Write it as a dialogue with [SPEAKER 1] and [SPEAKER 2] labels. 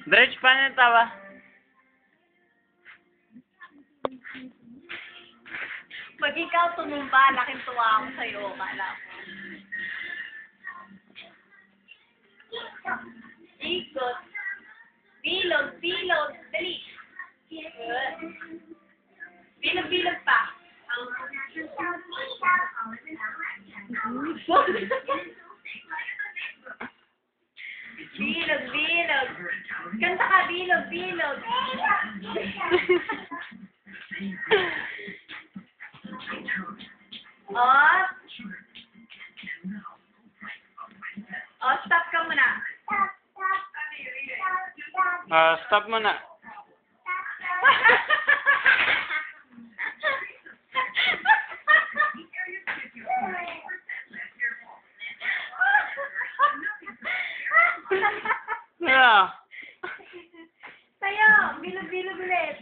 [SPEAKER 1] Dredge, paano yung tawa?
[SPEAKER 2] Pag ikaw tumumba, laking tuwa ako sa'yo. Kala ko. Ikot. Bilog, bilog. Dali. Bilog, bilog pa. Bilog, bilog. Kanta ka, bilog, bilog. Op. Oh, stop ka muna.
[SPEAKER 1] Stop mo na. Yeah.
[SPEAKER 2] Tayo, bilog-bilog ulit.